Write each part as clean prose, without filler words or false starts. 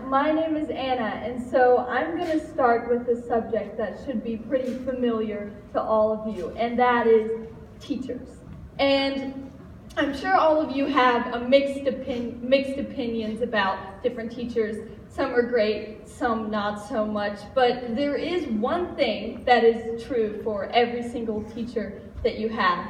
my name is Anna, and so I'm going to start with a subject that should be pretty familiar to all of you, and that is teachers. And I'm sure all of you have a mixed opinions about different teachers. Some are great, some not so much, but there is one thing that is true for every single teacher that you have.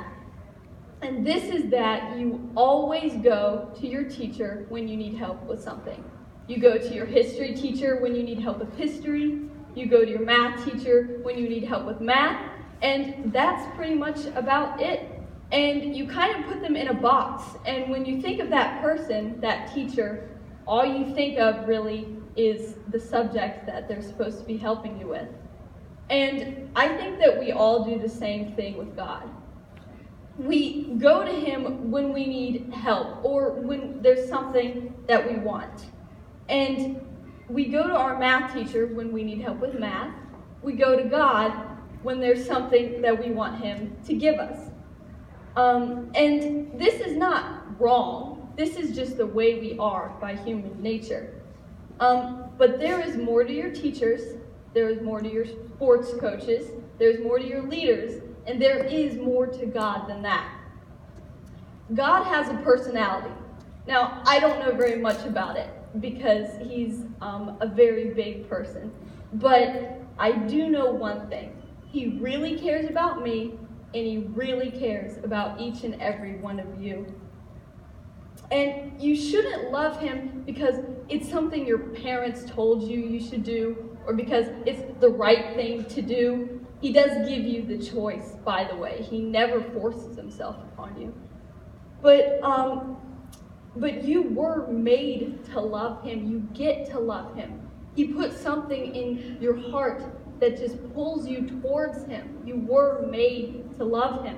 And this is that you always go to your teacher when you need help with something. You go to your history teacher when you need help with history. You go to your math teacher when you need help with math. And that's pretty much about it. And you kind of put them in a box. And when you think of that person, that teacher, all you think of really is the subject that they're supposed to be helping you with. And I think that we all do the same thing with God. We go to him when we need help or when there's something that we want. And we go to our math teacher when we need help with math. We go to God when there's something that we want him to give us. And this is not wrong. This is just the way we are by human nature. But there is more to your teachers. There is more to your sports coaches. There's more to your leaders. And there is more to God than that. God has a personality. Now, I don't know very much about it because he's a very big person. But I do know one thing. He really cares about me, and he really cares about each and every one of you. And you shouldn't love him because it's something your parents told you should do, or because it's the right thing to do. He does give you the choice, by the way. He never forces himself upon you. But you were made to love him. You get to love him. He put something in your heart that just pulls you towards him. You were made to love him.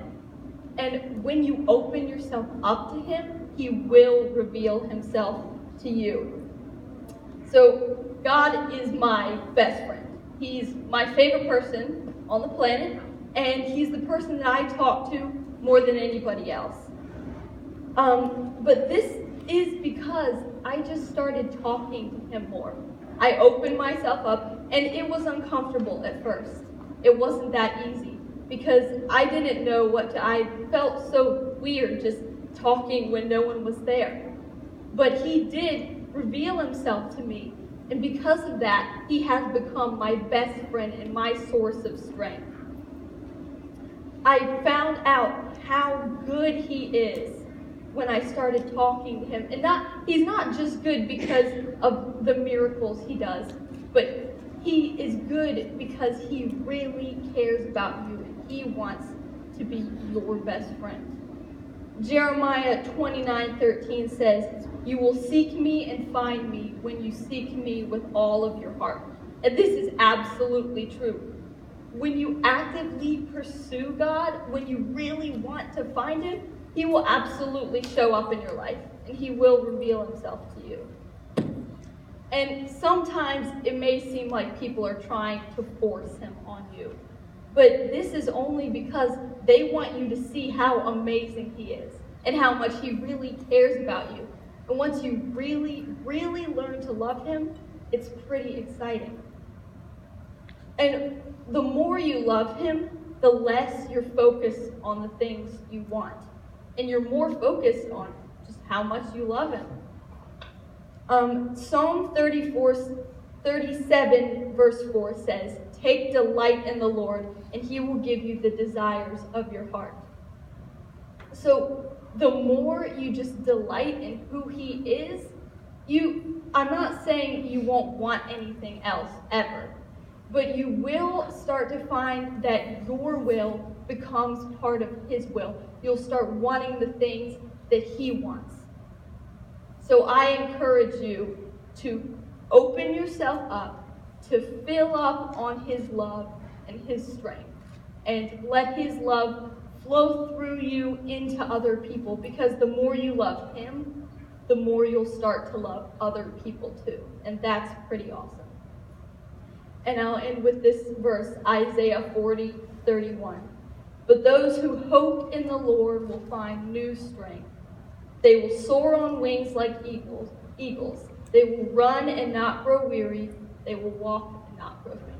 And when you open yourself up to him, he will reveal himself to you. So God is my best friend. He's my favorite person on the planet, and he's the person that I talk to more than anybody else. But this is because I just started talking to him more. I opened myself up, and it was uncomfortable at first. It wasn't that easy, because I didn't know what to, I felt so weird just talking when no one was there. But he did reveal himself to me. And because of that, he has become my best friend and my source of strength. I found out how good he is when I started talking to him. And he's not just good because of the miracles he does, but he is good because he really cares about you and he wants to be your best friend. Jeremiah 29:13 says, "You will seek me and find me when you seek me with all of your heart." And this is absolutely true. When you actively pursue God, when you really want to find him, he will absolutely show up in your life and he will reveal himself to you. And sometimes it may seem like people are trying to force him on you. But this is only because they want you to see how amazing he is and how much he really cares about you. And once you really, really learn to love him, it's pretty exciting. And the more you love him, the less you're focused on the things you want. And you're more focused on just how much you love him. Psalm 37 verse 4 says, "Take delight in the Lord, and he will give you the desires of your heart." So the more you just delight in who he is, I'm not saying you won't want anything else ever, but you will start to find that your will becomes part of his will. You'll start wanting the things that he wants. So I encourage you to open yourself up, to fill up on his love and his strength, and let his love flow through you into other people, because the more you love him, the more you'll start to love other people too. And that's pretty awesome. And I'll end with this verse, Isaiah 40:31. "But those who hope in the Lord will find new strength. They will soar on wings like eagles. They will run and not grow weary. They will walk and not grow faint.